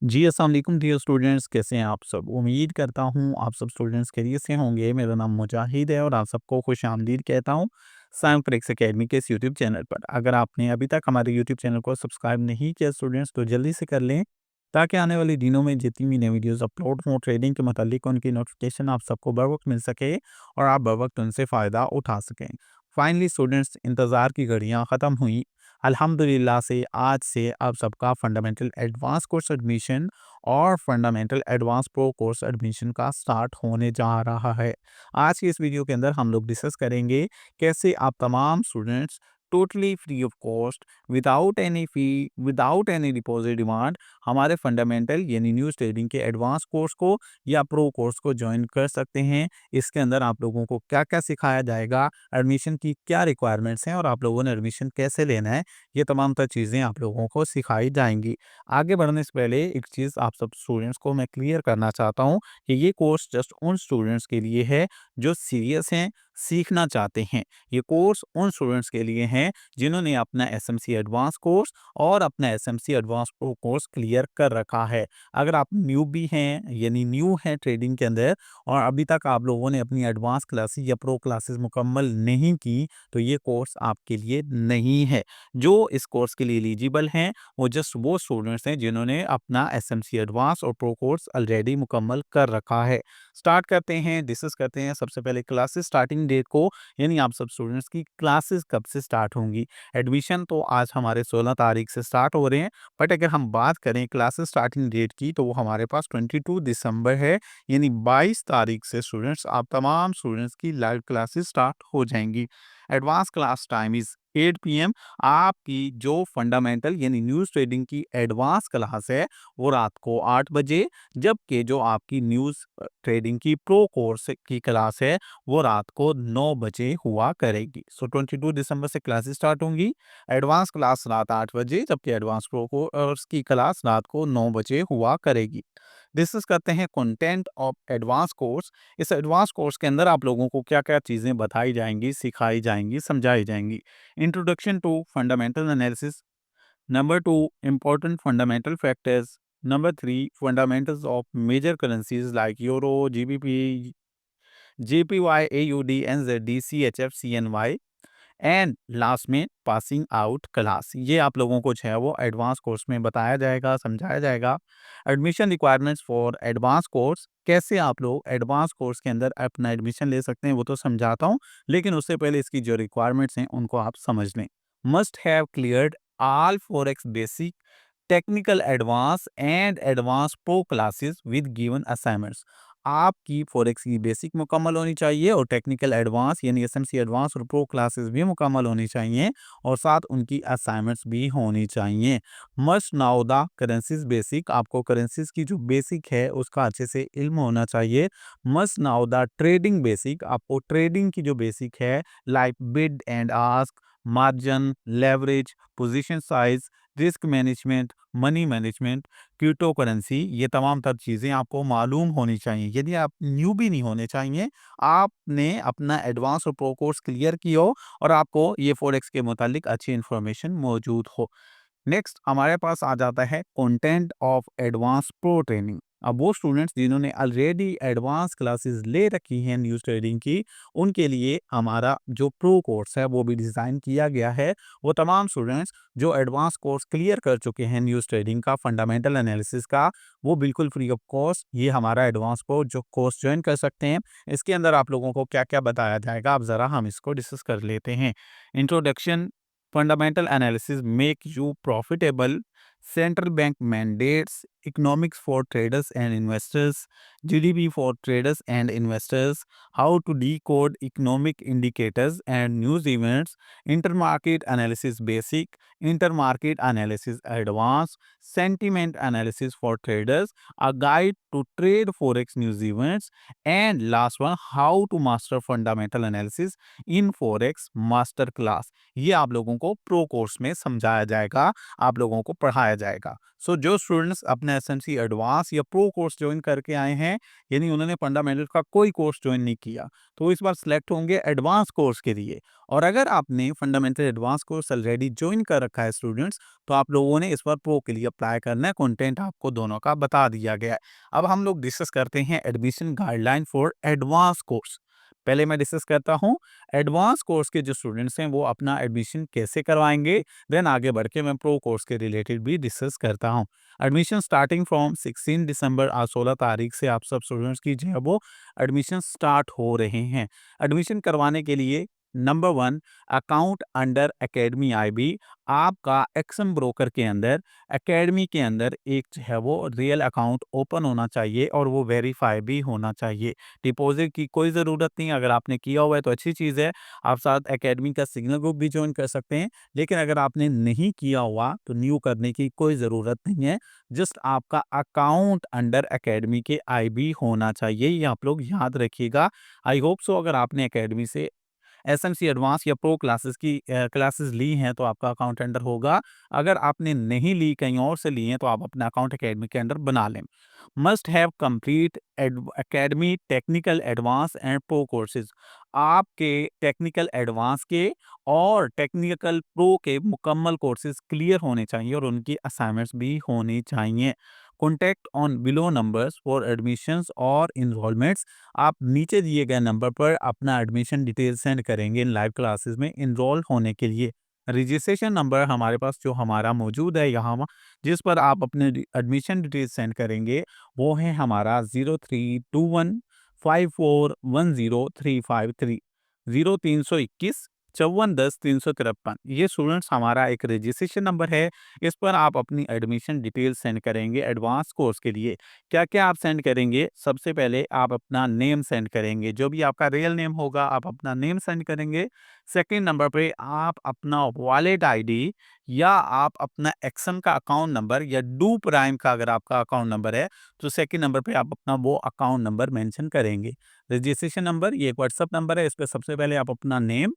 जी, अस्सलाम वालेकुम dear students, कैसे हैं आप सब? उम्मीद करता हूँ आप सब स्टूडेंट्स खैरियत से होंगे। मेरा नाम मुजाहिद है और आप सबको खुश-आमदीद कहता हूँ साइंस ट्रिक्स अकेडमी के इस यूट्यूब चैनल पर। अगर आपने अभी तक हमारे यूट्यूब चैनल को सब्सक्राइब नहीं किया स्टूडेंट्स, तो जल्दी से कर लें, ताकि आने वाले दिनों में जितनी भी नई वीडियोज़ अपलोड हों ट्रेडिंग के मुतालिक, उनकी नोटिफ़िकेशन आप सबको बर वक़्त मिल सके और आप बर वक़्त उनसे फ़ायदा उठा सकें। फाइनली स्टूडेंट्स, इंतज़ार की घड़ियाँ ख़त्म हुई। अल्हम्दुलिल्लाह से आज से आप सबका फंडामेंटल एडवांस कोर्स एडमिशन और fundamental advance pro course admission का स्टार्ट होने जा रहा है। आज की इस वीडियो के अंदर हम लोग डिस्कस करेंगे कैसे आप तमाम students totally free of cost, without any fee, without any deposit demand हमारे फंडामेंटल यानी न्यूज़ ट्रेडिंग के एडवांस कोर्स को या प्रो कोर्स को ज्वाइन कर सकते हैं। इसके अंदर आप लोगों को क्या क्या सिखाया जाएगा, एडमिशन की क्या रिक्वायरमेंट्स हैं और आप लोगों ने एडमिशन कैसे लेना है, ये तमाम तर चीज़ें आप लोगों को सिखाई जाएँगी। आगे बढ़ने से पहले एक चीज़ आप सब स्टूडेंट्स को मैं क्लियर करना चाहता हूँ कि ये कोर्स जस्ट उन स्टूडेंट्स के लिए है जो सीरियस हैं, सीखना चाहते हैं। ये कोर्स उन स्टूडेंट्स के लिए हैं जिन्होंने अपना एसएमसी एडवांस कोर्स और अपना SMC advance pro course clear कर रखा है। अगर आप न्यूबी हैं यानी न्यू हैं ट्रेडिंग के अंदर और अभी तक आप लोगों ने अपनी एडवांस क्लासेस या प्रो क्लासेस मुकम्मल नहीं की, तो ये कोर्स आपके लिए नहीं है। जो इस कोर्स के लिए एलिजिबल हैं, वो जस्ट वो स्टूडेंट्स हैं जिन्होंने अपना एसएमसी एडवांस और प्रो कोर्स ऑलरेडी मुकम्मल कर रखा है। स्टार्ट करते हैं, डिस्कस करते हैं सबसे पहले क्लासेस स्टार्टिंग डेट को, यानी आप सब स्टूडेंट्स की क्लासेस कब से स्टार्ट होंगी। एडमिशन तो आज हमारे 16 तारीख से स्टार्ट हो रहे हैं, बट अगर हम बात करें क्लासेस स्टार्टिंग डेट की, तो वो हमारे पास 22 दिसंबर है, यानी 22 तारीख से स्टूडेंट्स आप तमाम स्टूडेंट्स की लाइव क्लासेस स्टार्ट हो जाएंगी। Advance class time is 8 PM. आपकी जो फंडामेंटल यानी न्यूज़ ट्रेडिंग की एडवांस क्लास है, वो रात को 8 बजे, जबकि जो आपकी न्यूज़ ट्रेडिंग की प्रो कोर्स की क्लास है, वो रात को 9 बजे हुआ करेगी। सो 22 दिसंबर से क्लासेस स्टार्ट होंगी। एडवांस क्लास रात 8 बजे, जबकि एडवांस प्रो कोर्स की क्लास रात को 9 बजे हुआ करेगी। डिस्कस करते हैं कंटेंट ऑफ एडवांस कोर्स। इस एडवांस कोर्स के अंदर आप लोगों को क्या-क्या चीज़ें बताई जाएँगी, सिखाई जाएँगी, समझाई जाएँगी। Introduction to fundamental analysis, number 2 important fundamental factors, number 3 fundamentals of major currencies like euro, GBP, JPY, AUD, NZD, CHF, CNY and last में पासिंग आउट क्लास। ये आप लोगों को जो है वो एडवांस कोर्स में बताया जाएगा, समझाया जाएगा। Admission requirements for advance course, कैसे आप लोग एडवांस कोर्स के अंदर अपना एडमिशन ले सकते हैं वो तो समझाता हूँ, लेकिन उससे पहले इसकी जो रिक्वायरमेंट्स हैं उनको आप समझ लें। Must have cleared all forex basic, technical advance and advance pro classes with given assignments. आपकी फॉरेक्स की बेसिक मुकम्मल होनी चाहिए और टेक्निकल एडवांस यानी एसएमसी एडवांस और प्रो क्लासेस भी मुकम्मल होनी चाहिए और साथ उनकी असाइनमेंट्स भी होनी चाहिए। Must now the currencies basic, आपको करेंसीज की जो बेसिक है उसका अच्छे से इल्म होना चाहिए। Must now the trading basic, आपको ट्रेडिंग की जो बेसिक है like bid and ask, margin, leverage, position size, risk management, money management, crypto currency, ये तमाम तर चीज़ें आपको मालूम होनी चाहिए। यदि आप न्यू भी नहीं होने चाहिए, आपने अपना एडवांस और प्रो कोर्स क्लियर किया हो और आपको ये फॉरेक्स के मुतालिक अच्छी इन्फॉर्मेशन मौजूद हो। नेक्स्ट हमारे पास आ जाता है content of advance pro training. अब वो स्टूडेंट्स जिन्होंने ऑलरेडी एडवांस क्लासेस ले रखी हैं न्यूज़ ट्रेडिंग की, उनके लिए हमारा जो प्रो कोर्स है वो भी डिज़ाइन किया गया है। वो तमाम स्टूडेंट्स जो एडवांस कोर्स क्लियर कर चुके हैं न्यूज़ ट्रेडिंग का, फंडामेंटल एनालिसिस का, वो बिल्कुल फ्री ऑफ कॉस्ट ये हमारा एडवांस प्रो जो कोर्स ज्वाइन कर सकते हैं। इसके अंदर आप लोगों को क्या क्या बताया जाएगा, अब ज़रा हम इसको डिस्कस कर लेते हैं। Introduction, fundamental analysis make you profitable, central bank mandates, economics for traders and investors, GDP for traders and investors, how to decode economic indicators and news events, intermarket analysis basic, intermarket analysis advanced, sentiment analysis for traders, a guide to trade forex news events, and last one, how to master fundamental analysis in forex master class। ये आप लोगों को pro course में समझाया जाएगा, आप लोगों को पढ़ाया जाएगा। सो जो स्टूडेंट्स अपने एसएमसी एडवांस या प्रो कोर्स ज्वाइन करके आए हैं, यानी उन्होंने फंडामेंटल का कोई कोर्स ज्वाइन नहीं किया, तो वो इस बार सिलेक्ट होंगे एडवांस कोर्स के लिए। और अगर आपने fundamental advance course already join कर रखा है स्टूडेंट्स, तो आप लोगों ने इस बार प्रो के लिए अप्लाई करना है। कंटेंट आपको दोनों का बता दिया गया है। अब हम लोग डिस्कस करते हैं admission guideline for advance course. पहले मैं डिस्कस करता हूँ एडवांस कोर्स के जो स्टूडेंट्स हैं वो अपना एडमिशन कैसे करवाएंगे, देन आगे बढ़ के मैं प्रो कोर्स के रिलेटेड भी डिस्कस करता हूँ। एडमिशन स्टार्टिंग फ्रॉम 16 दिसंबर, आज 16 तारीख से आप सब स्टूडेंट्स की जो है वो एडमिशन स्टार्ट हो रहे हैं। एडमिशन करवाने के लिए number 1, account under academy IB. आपका एक्सएम ब्रोकर के अंदर, एकेडमी के अंदर एक जो है वो रियल अकाउंट ओपन होना चाहिए और वो वेरीफाई भी होना चाहिए। डिपॉजिट की कोई ज़रूरत नहीं, अगर आपने किया हुआ है तो अच्छी चीज़ है। आप साथ एकेडमी का सिग्नल ग्रुप भी ज्वाइन कर सकते हैं, लेकिन अगर आपने नहीं किया हुआ तो न्यू करने की कोई ज़रूरत नहीं है। जस्ट आपका अकाउंट अंडर एकेडमी के आईबी होना चाहिए, ये आप लोग याद रखिएगा। आई होप सो अगर आपने एकेडमी से एसएमसी एडवांस या प्रो क्लासेस की क्लासेस ली हैं तो आपका अकाउंट अंडर होगा। अगर आपने नहीं ली, कहीं और से ली हैं, तो आप अपना अकाउंट एकेडमी के अंडर बना लें। Must have complete academy technical advance and pro courses. आपके टेक्निकल एडवांस के और टेक्निकल प्रो के मुकम्मल कोर्सेज क्लियर होने चाहिए और उनकी असाइनमेंट्स भी होनी चाहिए। Contact on below numbers for admissions और इनरोलमेंट्स। आप नीचे दिए गए नंबर पर अपना एडमिशन डिटेल सेंड करेंगे इन लाइव क्लासेस में इनरोल होने के लिए। रजिस्ट्रेशन नंबर हमारे पास जो हमारा मौजूद है यहाँ, जिस पर आप अपने एडमिशन डिटेल सेंड करेंगे, वो है हमारा 03215410 353, 03215410 353। ये स्टूडेंट्स हमारा एक रजिस्ट्रेशन नंबर है। इस पर आप अपनी एडमिशन डिटेल सेंड करेंगे एडवांस कोर्स के लिए। क्या क्या आप सेंड करेंगे? सबसे पहले आप अपना नेम सेंड करेंगे, जो भी आपका रियल नेम होगा आप अपना नेम सेंड करेंगे। सेकंड नंबर पे आप अपना वॉलेट आईडी या आप अपना एक्सन का अकाउंट नंबर या डू प्राइम का अगर आपका अकाउंट नंबर है, तो सेकंड नंबर पे आप अपना वो अकाउंट नंबर मेंशन करेंगे। रजिस्ट्रेशन नंबर ये एक व्हाट्सएप नंबर है, इस पे सबसे पहले आप अपना नेम,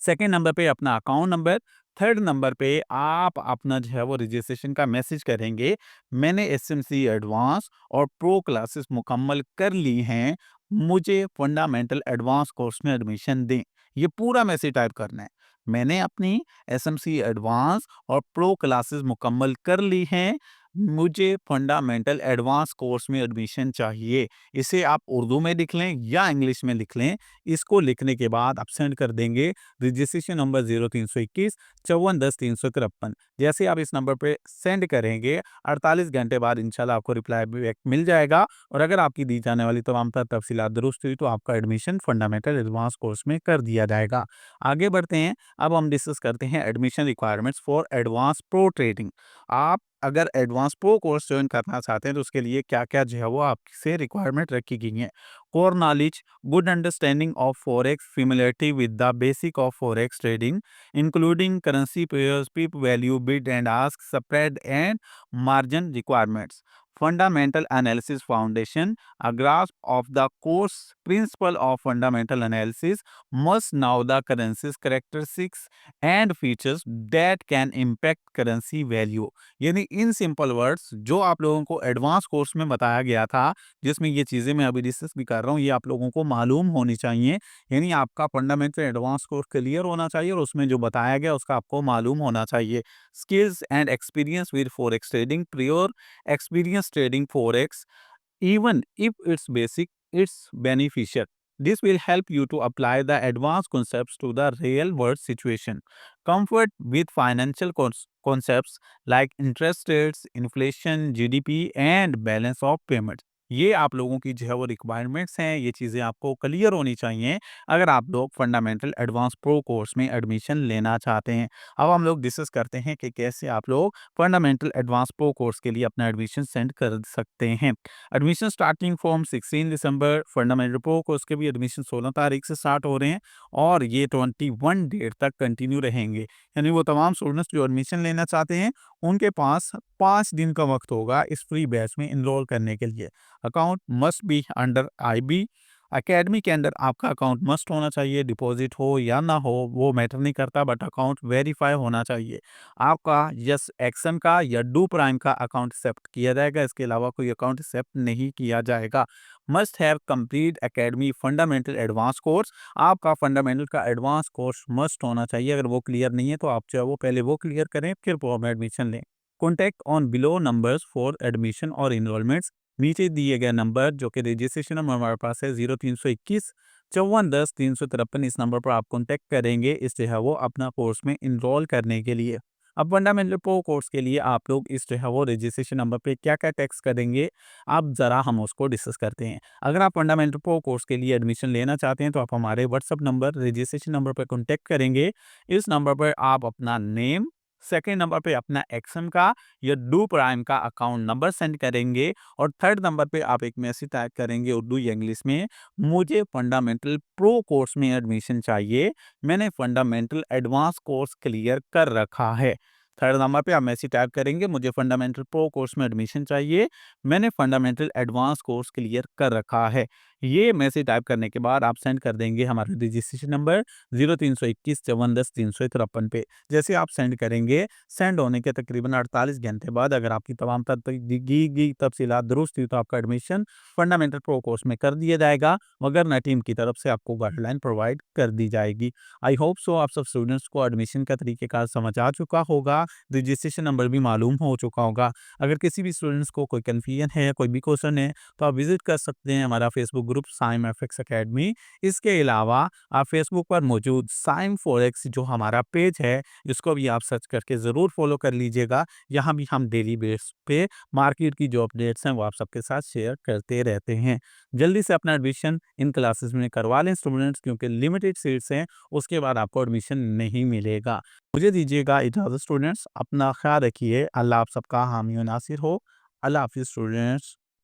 सेकेंड नंबर पे अपना अकाउंट नंबर, थर्ड नंबर पे आप अपना जो है वो रजिस्ट्रेशन का मैसेज करेंगे, मैंने एसएमसी एडवांस और प्रो क्लासेस मुकम्मल कर ली हैं, मुझे फंडामेंटल एडवांस कोर्स में एडमिशन दें। ये पूरा मैसेज टाइप करना है। मैंने अपनी एसएमसी एडवांस और प्रो क्लासेस मुकम्मल कर ली हैं, मुझे फंडामेंटल एडवांस कोर्स में एडमिशन चाहिए। इसे आप उर्दू में लिख लें या इंग्लिश में लिख लें। इसको लिखने के बाद आप सेंड कर देंगे रजिस्ट्रेशन नंबर 03215410 353। जैसे आप इस नंबर पे सेंड करेंगे, 48 घंटे बाद इंशाल्लाह आपको रिप्लाई बैक मिल जाएगा। और अगर आपकी दी जाने वाली तमाम तफसीलात दुरुस्त हुई तो आपका एडमिशन फंडामेंटल एडवांस कोर्स में कर दिया जाएगा। आगे बढ़ते हैं, अब हम डिस्कस करते हैं admission requirements for advance pro trading. आप अगर एडवांस प्रो कोर्स ज्वाइन करना चाहते हैं तो उसके लिए क्या क्या जो है वो आपसे रिक्वायरमेंट रखी गई है। Core knowledge, good understanding of forex, familiarity with the basic of forex trading, including currency pairs, pip value, bid and ask, spread and margin requirements. Fundamental analysis foundation, a grasp of the course principle of fundamental analysis, must know the currency's characteristics and features that can impact currency value। यानी in simple words जो आप लोगों को advance course में बताया गया था, जिसमें ये चीज़ें मैं अभी डिस्कस भी कर रहा हूँ, ये आप लोगों को मालूम होनी चाहिए। यानी आपका फंडामेंटल एडवांस कोर्स क्लियर होना चाहिए और उसमें जो बताया गया उसका आपको मालूम होना चाहिए। Skills and experience with forex trading, prior experience trading forex, even if it's basic, it's beneficial. This will help you to apply the advanced concepts to the real world situation. Comfort with financial concepts like interest rates, inflation, GDP and balance of payments. ये आप लोगों की जो है वो requirements हैं, ये चीज़ें आपको क्लियर होनी चाहिए अगर आप लोग फंडामेंटल एडवांस प्रो कोर्स में एडमिशन लेना चाहते हैं। अब हम लोग डिस्कस करते हैं कि कैसे आप लोग फंडामेंटल एडवांस प्रो कोर्स के लिए अपना एडमिशन सेंड कर सकते हैं। Admission starting from 16 December, fundamental pro course के भी एडमिशन 16 तारीख से स्टार्ट हो रहे हैं और ये 21 डेट तक कंटिन्यू रहेंगे। यानी वो तमाम स्टूडेंट्स जो एडमिशन लेना चाहते हैं उनके पास 5 दिन का वक्त होगा इस फ्री बैच में इनरोल करने के लिए। Account must be under IB, academy के अंदर आपका अकाउंट मस्ट होना चाहिए, डिपॉजिट हो या ना हो वो मैटर नहीं करता, बट अकाउंट वेरीफाई होना चाहिए। आपका यस एक्शन का या डू प्राइम का अकाउंट एक्सेप्ट किया जाएगा, इसके अलावा कोई अकाउंट एक्सेप्ट नहीं किया जाएगा। Must have complete academy fundamental advance course, आपका फंडामेंटल का एडवांस कोर्स मस्ट होना चाहिए। अगर वो क्लियर नहीं है तो आप जो है वो पहले वो क्लियर करें, फिर वो में एडमिशन लें। Contact on below numbers for admission और इनरोलमेंट्स, नीचे दिए गए नंबर जो कि रजिस्ट्रेशन नंबर हमारे पास है 0321 5410 353, इस नंबर पर आप कॉन्टैक्ट करेंगे इस जो है वो अपना कोर्स में इनरोल करने के लिए। अब फंडामेंटल प्रो कोर्स के लिए आप लोग इस जो है वो रजिस्ट्रेशन नंबर पे क्या क्या टेक्स्ट करेंगे, आप ज़रा हम उसको डिस्कस करते हैं। अगर आप फंडामेंटल प्रो कोर्स के लिए एडमिशन लेना चाहते हैं तो आप हमारे व्हाट्सअप नंबर रजिस्ट्रेशन नंबर पर कॉन्टैक्ट करेंगे। इस नंबर पर आप अपना नेम, सेकेंड नंबर पे अपना एक्शन का या डू प्राइम का अकाउंट नंबर सेंड करेंगे, और थर्ड नंबर पे आप एक मैसेज टाइप करेंगे उर्दू या इंग्लिश में, मुझे फंडामेंटल प्रो कोर्स में एडमिशन चाहिए, मैंने फंडामेंटल एडवांस कोर्स क्लियर कर रखा है। थर्ड नंबर पे आप मैसेज टाइप करेंगे, मुझे फंडामेंटल प्रो कोर्स में एडमिशन चाहिए, मैंने फंडामेंटल एडवांस कोर्स क्लियर कर रखा है। ये मैसेज टाइप करने के बाद आप सेंड कर देंगे हमारे रजिस्ट्रेशन नंबर 0321 5410 353 पे। जैसे आप सेंड करेंगे, सेंड होने के तकरीबन 48 घंटे बाद अगर आपकी तमाम दी तफसीलात दुरुस्त हुई तो आपका एडमिशन फंडामेंटल प्रो कोर्स में कर दिया जाएगा, मगर न टीम की तरफ से आपको गाइडलाइन प्रोवाइड कर दी जाएगी। आई होप सो आप सब स्टूडेंट्स को एडमिशन का तरीक़ेकार समझ आ चुका होगा, रजिस्ट्रेशन नंबर भी मालूम हो चुका होगा। अगर किसी भी स्टूडेंट्स को कोई कन्फ्यूजन है, कोई भी क्वेश्चन है, तो आप विजिट कर सकते हैं हमारा Facebook group Saim FX Academy. इसके अलावा आप फेसबुक पर मौजूद साइम फॉरेक्स जो हमारा पेज है, इसको भी आप सर्च करके ज़रूर फॉलो कर लीजिएगा। यहाँ भी हम डेली बेस पे मार्केट की जो अपडेट्स हैं वो आप सबके साथ शेयर करते रहते हैं। जल्दी से अपना एडमिशन इन क्लासेस में करवा लें स्टूडेंट्स, क्योंकि लिमिटेड सीट्स हैं, उसके बाद आपको एडमिशन नहीं मिलेगा। मुझे दीजिएगा इजाज़त स्टूडेंट्स, अपना ख्याल रखिए। अल्लाह आप सबका हामी और नासिर हो। अल्लाह हाफ़िज़ स्टूडेंट्स।